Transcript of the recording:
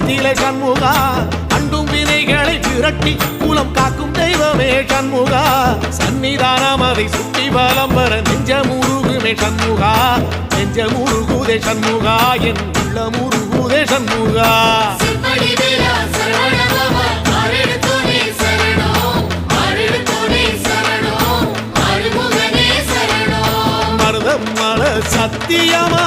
குலத்திலே சண்முகா அண்டும் வினைகளை விரட்டி குலம் காக்கும் தெய்வமே சண்முகா சன்னிதானம் அதை சுற்றி பலம் வர நெஞ்சமுருகுமே சண்முகா நெஞ்சமுருகுதே சண்முகா என் உள்ளமுருகுதே சண்முகா மருதம் மல சத்தியமா